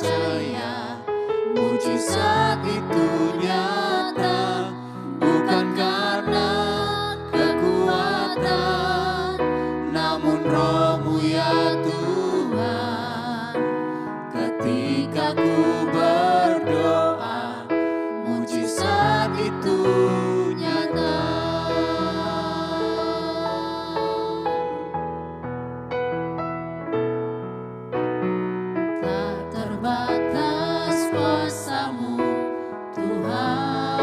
percaya mujizat itu nyata, bukan karena kekuatan, namun Roh-Mu ya Tuhan. Ketika ku berdoa, mujizat itu nyata. Tak terbatas kuasa-Mu Tuhan,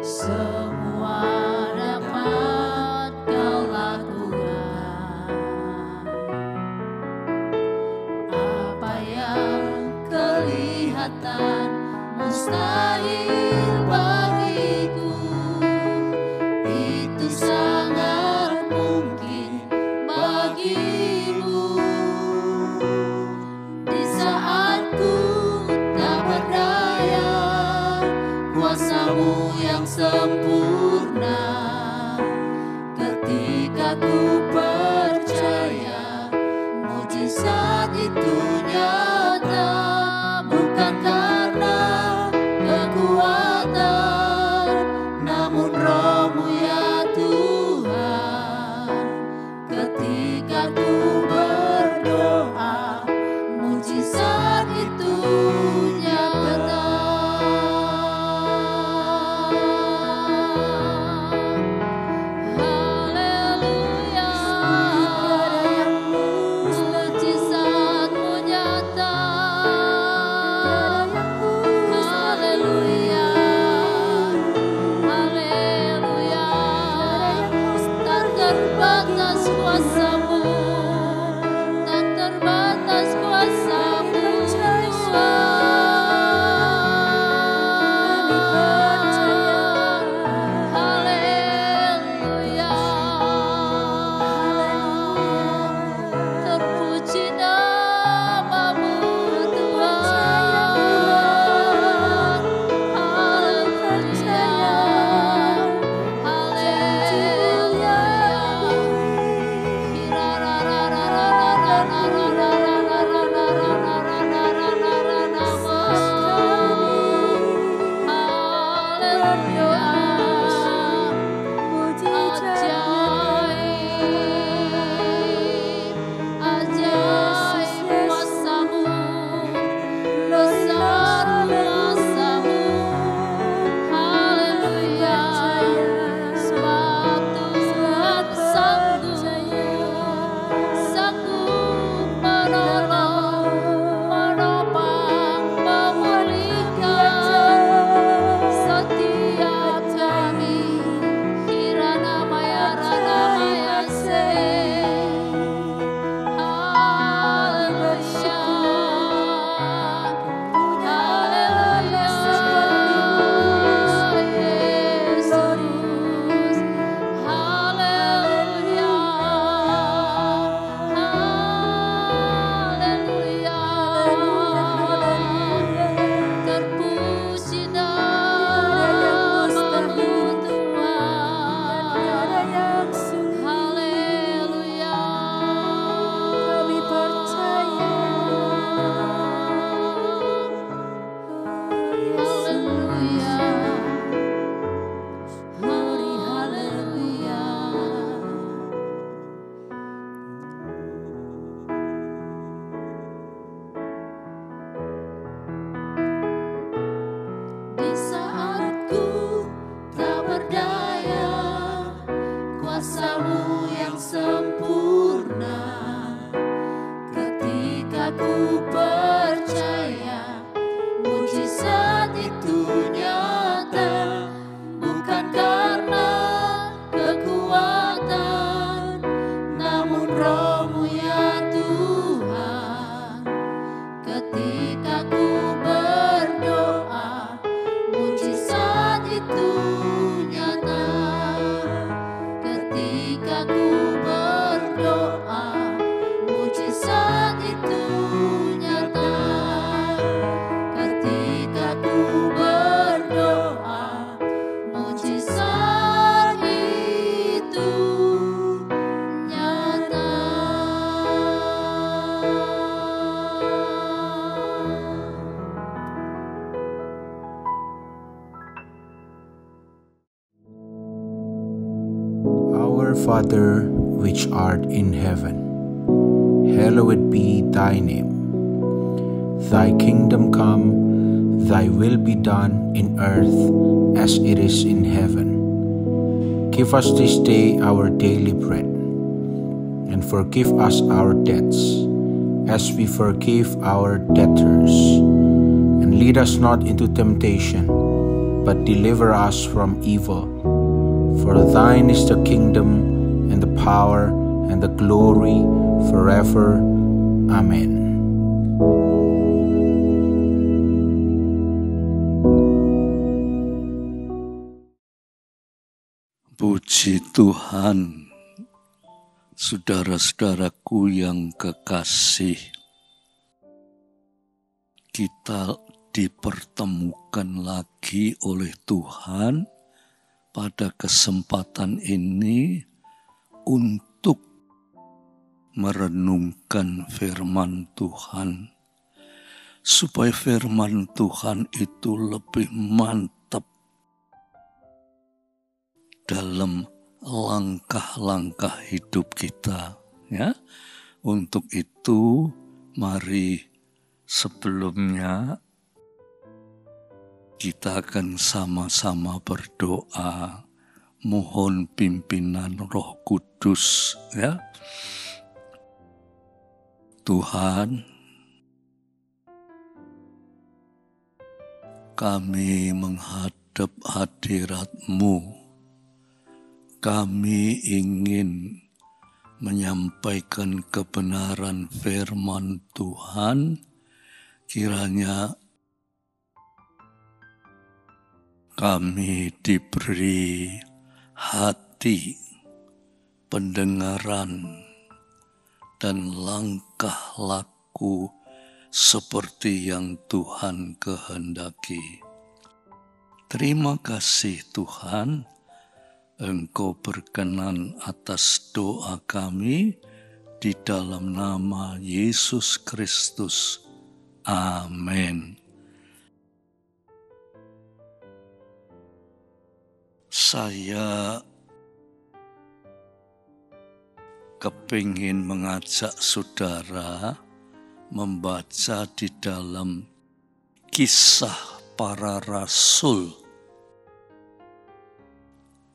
semua dapat Kau lakukan. Apa yang kelihatan mustahil bagiku, itu sangat mungkin bagimu. Di saat ku tak berdaya, kuasa-Mu yang sempurna. Ketika ku percaya mujizat itu nyata, bukan karena kekuatan, namun Roh-Mu ya Tuhan. Ketika ku berdoa, mujizat itu nyata. Haleluya, mujizat-Mu nyata. Haleluya, haleluya, tak terbatas kuasa-Mu, tak terbatas kuasa-Mu Tuhan. Haleluya, terpuji nama-Mu Tuhan. Haleluya, haleluya. Ajaib kuasa-Mu, besar kuasa-Mu. Haleluya, sebab Tuhan sanggup menolong, menopang, memulihkan setiap kami. Kirana maya rana maya se. Haleluya, haleluya, Yesus. Haleluya, haleluya, terpuji nama-Mu Tuhan. Haleluya, kami percaya. Haleluya, haleluya. Di saat ku tak berdaya, kuasa-Mu yang sempurna. Ketika ku percaya mujizat itu nyata, bukan karena kekuatan, namun Roh-Mu ya Tuhan. Ketika ku berdoa, mujizat itu nyata. Ketika ku berdoa, mujizat itu nyata. Father which art in heaven, hallowed be thy name. Thy kingdom come, thy will be done in earth as it is in heaven. Give us this day our daily bread, and forgive us our debts, as we forgive our debtors. And lead us not into temptation, but deliver us from evil. For thine is the kingdom, and the power, and the glory, forever. Amen. Puji Tuhan, saudara-saudaraku yang kekasih, kita dipertemukan lagi oleh Tuhan pada kesempatan ini untuk merenungkan firman Tuhan, supaya firman Tuhan itu lebih mantap dalam langkah-langkah hidup kita, ya. Untuk itu, mari sebelumnya kita akan sama-sama berdoa, mohon pimpinan Roh Kudus, ya. Tuhan, kami menghadap hadirat-Mu. Kami ingin menyampaikan kebenaran firman Tuhan, kiranya kami diberi hati, pendengaran, dan langkah laku seperti yang Tuhan kehendaki. Terima kasih Tuhan, Engkau berkenan atas doa kami di dalam nama Yesus Kristus. Amin. Saya kepingin mengajak saudara membaca di dalam Kisah Para Rasul,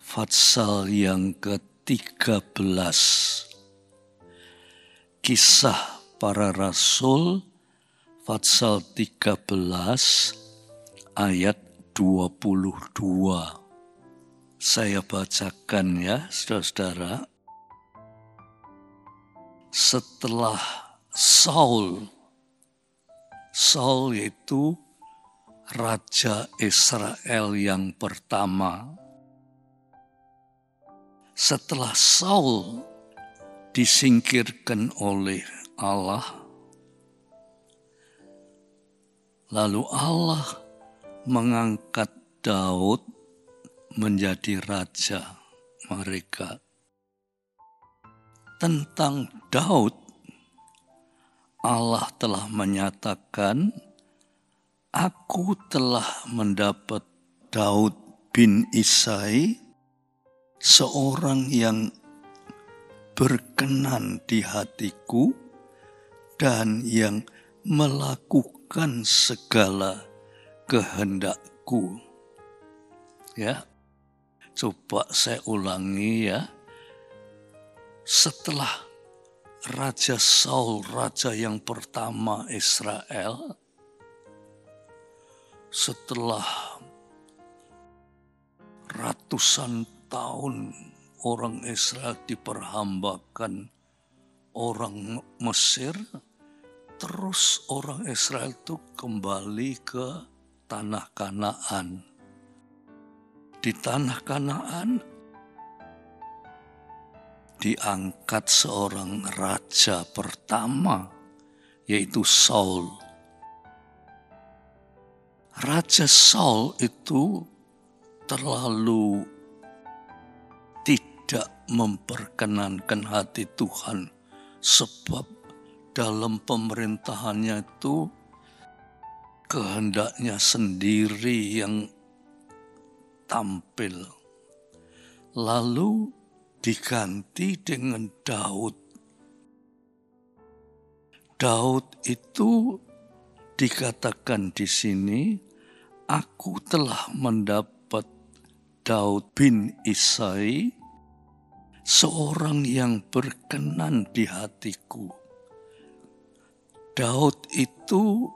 Pasal yang ke-13. Kisah Para Rasul, pasal 13, ayat 22. Saya bacakan ya, saudara-saudara. Setelah Saul yaitu Raja Israel yang pertama. Setelah Saul disingkirkan oleh Allah, lalu Allah mengangkat Daud menjadi raja mereka. Tentang Daud, Allah telah menyatakan, "Aku telah mendapat Daud bin Isai, seorang yang berkenan di hatiku dan yang melakukan segala kehendakku." Ya, coba saya ulangi ya. Setelah Raja Saul, raja yang pertama Israel, setelah ratusan tahun orang Israel diperhambakan orang Mesir, terus orang Israel itu kembali ke tanah Kanaan. Di tanah Kanaan diangkat seorang raja pertama, yaitu Saul. Raja Saul itu terlalu tidak memperkenankan hati Tuhan, sebab dalam pemerintahannya itu kehendaknya sendiri yang tampil. Lalu diganti dengan Daud. Daud itu dikatakan di sini, aku telah mendapat Daud bin Isai, seorang yang berkenan di hatiku. Daud itu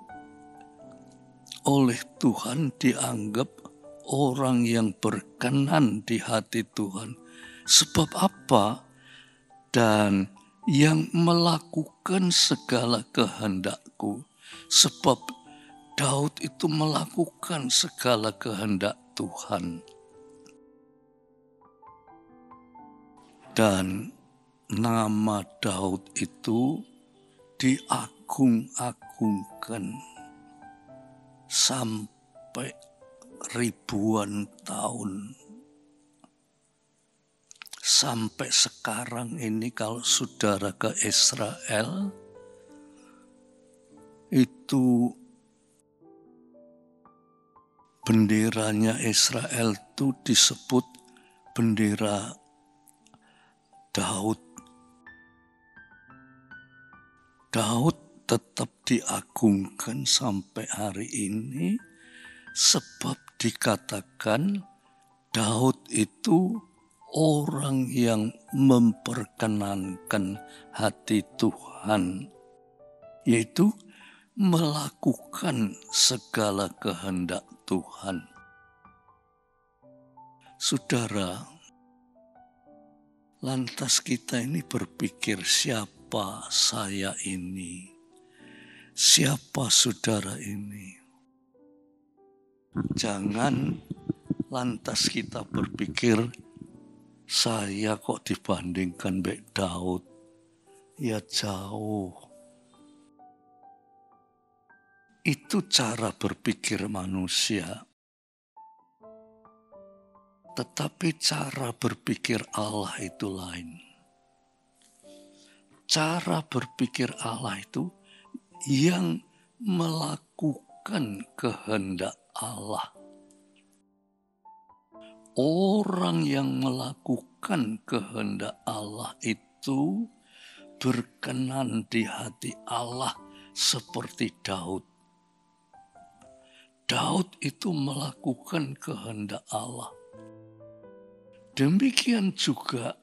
oleh Tuhan dianggap orang yang berkenan di hati Tuhan. Sebab apa? Dan yang melakukan segala kehendakku. Sebab Daud itu melakukan segala kehendak Tuhan. Dan nama Daud itu diagung-agungkan sampai ribuan tahun. Sampai sekarang ini kalau saudara ke Israel, itu benderanya Israel itu disebut bendera Daud. Daud tetap diagungkan sampai hari ini sebab dikatakan Daud itu orang yang memperkenankan hati Tuhan, yaitu melakukan segala kehendak Tuhan. Saudara, lantas kita ini berpikir, siapa saya ini? Siapa saudara ini? Jangan lantas kita berpikir, saya kok dibandingkan Mbak Daud? Ya jauh. Itu cara berpikir manusia. Tetapi cara berpikir Allah itu lain. Cara berpikir Allah itu yang melakukan kehendak Allah. Orang yang melakukan kehendak Allah itu berkenan di hati Allah seperti Daud. Daud itu melakukan kehendak Allah. Demikian juga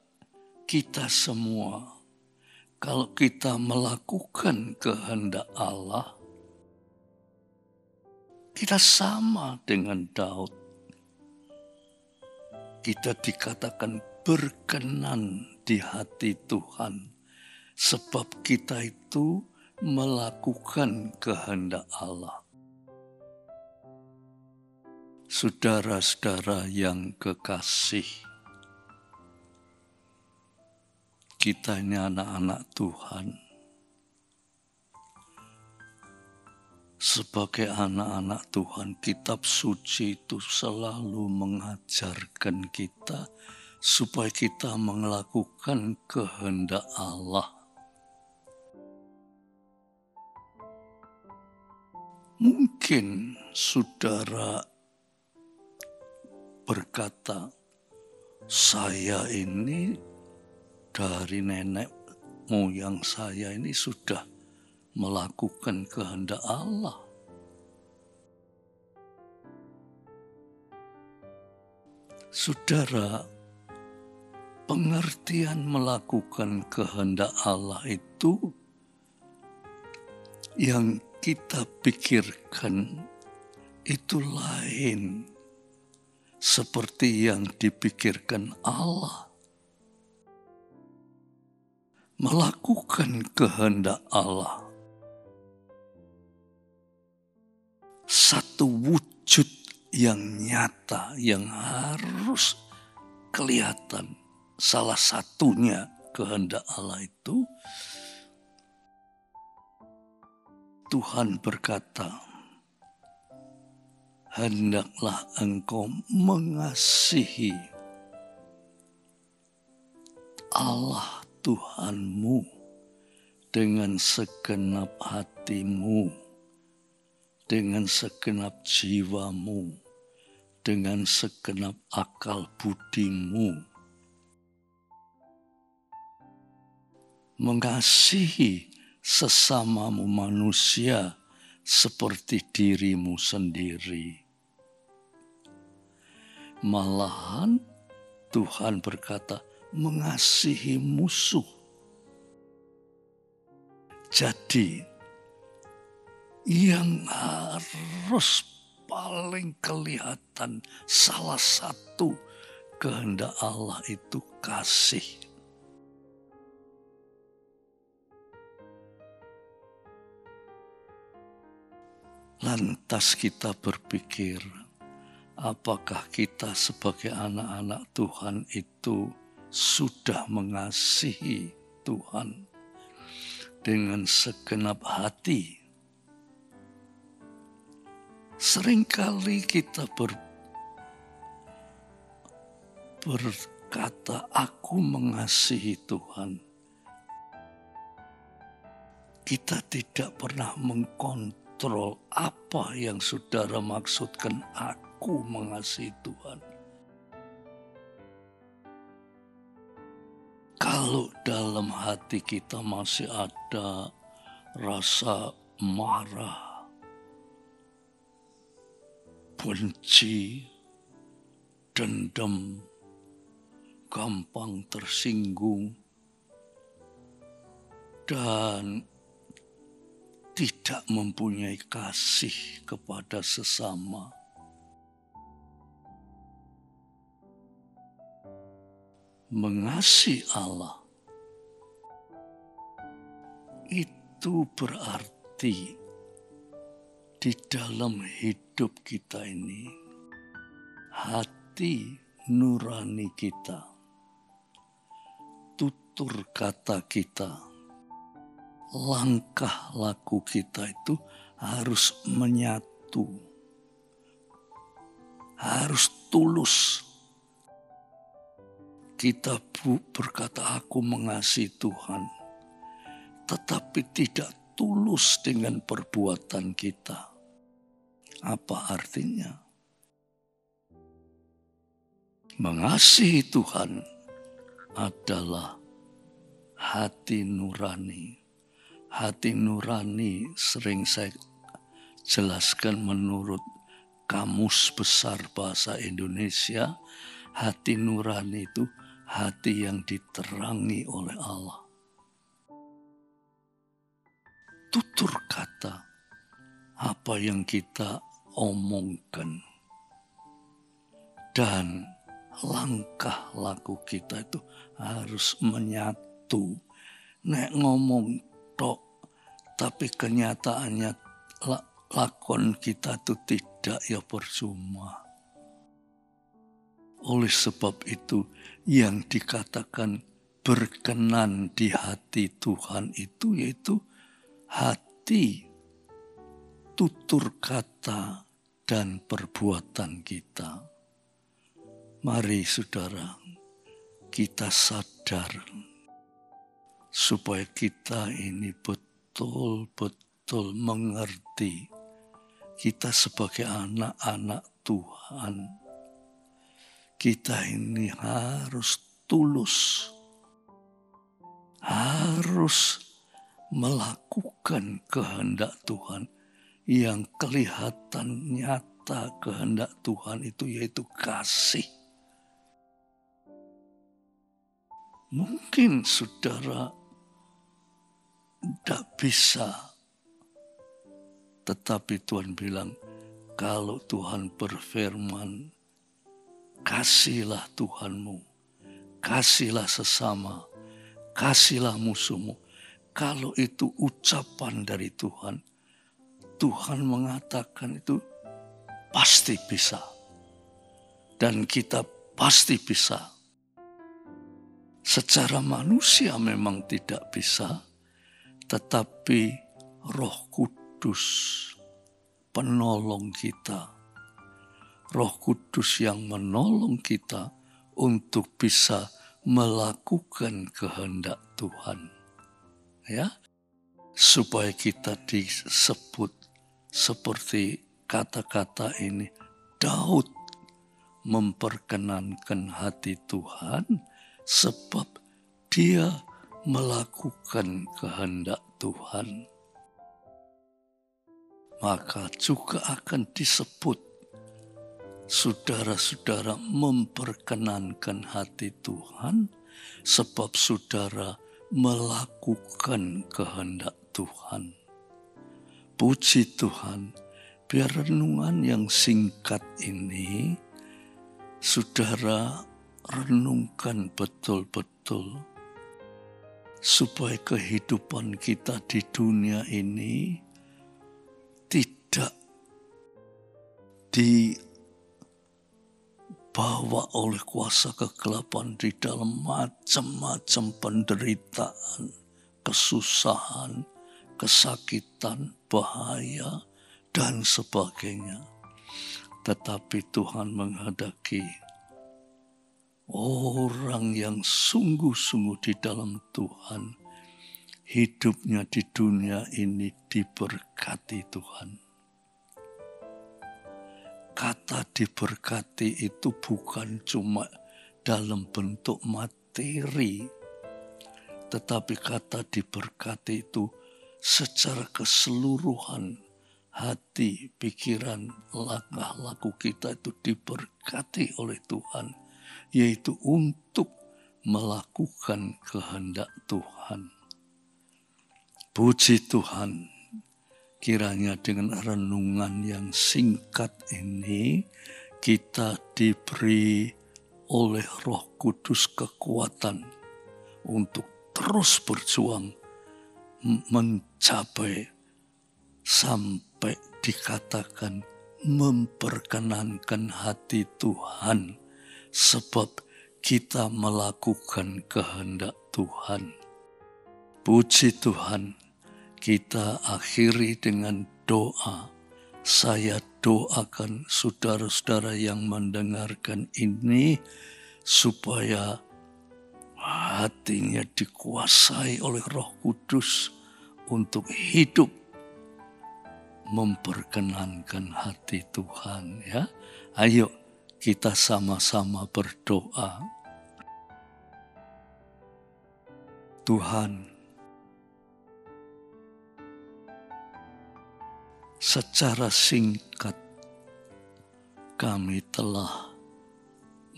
kita semua, kalau kita melakukan kehendak Allah, kita sama dengan Daud. Kita dikatakan berkenan di hati Tuhan, sebab kita itu melakukan kehendak Allah. Saudara-saudara yang kekasih, kita ini anak-anak Tuhan. Sebagai anak-anak Tuhan, kitab suci itu selalu mengajarkan kita supaya kita melakukan kehendak Allah. Mungkin saudara berkata, saya ini dari nenek moyang saya ini sudah melakukan kehendak Allah. Saudara, pengertian melakukan kehendak Allah itu yang kita pikirkan itu lain seperti yang dipikirkan Allah. Melakukan kehendak Allah, satu wujud yang nyata yang harus kelihatan. Salah satunya kehendak Allah itu, Tuhan berkata, hendaklah engkau mengasihi Allah Tuhanmu dengan segenap hatimu, dengan segenap jiwamu, dengan segenap akal budimu. mengasihi sesamamu manusia seperti dirimu sendiri. Malahan Tuhan berkata, mengasihi musuh. Jadi, yang harus paling kelihatan salah satu kehendak Allah itu kasih. Lantas kita berpikir, apakah kita sebagai anak-anak Tuhan itu sudah mengasihi Tuhan dengan segenap hati? Seringkali kita berkata, aku mengasihi Tuhan. Kita tidak pernah mengkontrol apa yang saudara maksudkan aku mengasihi Tuhan. Kalau dalam hati kita masih ada rasa marah, benci, dendam, gampang tersinggung, dan tidak mempunyai kasih kepada sesama, mengasihi Allah itu berarti di dalam hidup kita ini, hati nurani kita, tutur kata kita, langkah laku kita itu harus menyatu, harus tulus. Kita berkata, aku mengasihi Tuhan, tetapi tidak tulus dengan perbuatan kita. Apa artinya? Mengasihi Tuhan adalah hati nurani. Hati nurani sering saya jelaskan menurut Kamus Besar Bahasa Indonesia. Hati nurani itu hati yang diterangi oleh Allah. Tutur kata, apa yang kita omongkan, dan langkah laku kita itu harus menyatu. Nek ngomong tok, tapi kenyataannya lakon kita itu tidak, ya percuma. Oleh sebab itu, yang dikatakan berkenan di hati Tuhan itu yaitu hati, tutur kata, dan perbuatan kita. Mari saudara, kita sadar supaya kita ini betul-betul mengerti. Kita sebagai anak-anak Tuhan, kita ini harus tulus, harus melakukan kehendak Tuhan. Yang kelihatan nyata kehendak Tuhan itu yaitu kasih. Mungkin saudara tidak bisa, tetapi Tuhan bilang, kalau Tuhan berfirman, kasihlah Tuhanmu, kasihlah sesama, kasihlah musuhmu. Kalau itu ucapan dari Tuhan, Tuhan mengatakan itu pasti bisa. Dan kita pasti bisa. Secara manusia memang tidak bisa, tetapi Roh Kudus penolong kita. Roh Kudus yang menolong kita untuk bisa melakukan kehendak Tuhan. Ya, supaya kita disebut seperti kata-kata ini, Daud memperkenankan hati Tuhan sebab dia melakukan kehendak Tuhan, maka juga akan disebut saudara-saudara memperkenankan hati Tuhan, sebab saudara melakukan kehendak Tuhan. Puji Tuhan, biar renungan yang singkat ini saudara renungkan betul-betul, supaya kehidupan kita di dunia ini tidak dibawa oleh kuasa kegelapan di dalam macam-macam penderitaan, kesusahan, kesakitan, bahaya, dan sebagainya. Tetapi Tuhan menghendaki orang yang sungguh-sungguh di dalam Tuhan, hidupnya di dunia ini diberkati Tuhan. Kata diberkati itu bukan cuma dalam bentuk materi, tetapi kata diberkati itu secara keseluruhan. Hati, pikiran, langkah laku kita itu diberkati oleh Tuhan, yaitu untuk melakukan kehendak Tuhan. Puji Tuhan, kiranya dengan renungan yang singkat ini kita diberi oleh Roh Kudus kekuatan untuk terus berjuang mencapai sampai dikatakan memperkenankan hati Tuhan, sebab kita melakukan kehendak Tuhan. Puji Tuhan, kita akhiri dengan doa. Saya doakan saudara-saudara yang mendengarkan ini supaya hatinya dikuasai oleh Roh Kudus untuk hidup memperkenankan hati Tuhan, ya. Ayo kita sama-sama berdoa. Tuhan, secara singkat kami telah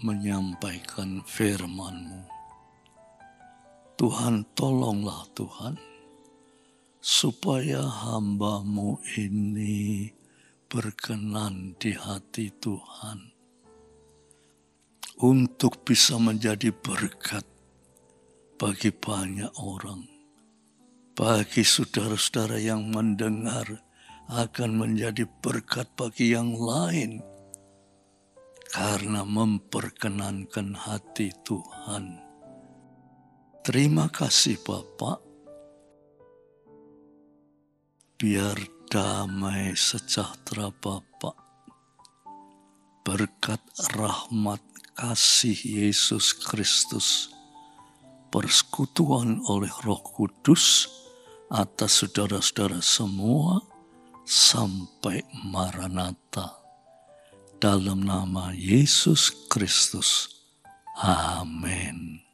menyampaikan firman-Mu. Tuhan, tolonglah Tuhan, supaya hamba-Mu ini berkenan di hati Tuhan, untuk bisa menjadi berkat bagi banyak orang, bagi saudara-saudara yang mendengar akan menjadi berkat bagi yang lain, karena memperkenankan hati Tuhan. Terima kasih Bapak. Biar damai sejahtera Bapa, berkat rahmat kasih Yesus Kristus, persekutuan oleh Roh Kudus atas saudara-saudara semua sampai Maranatha. Dalam nama Yesus Kristus. Amin.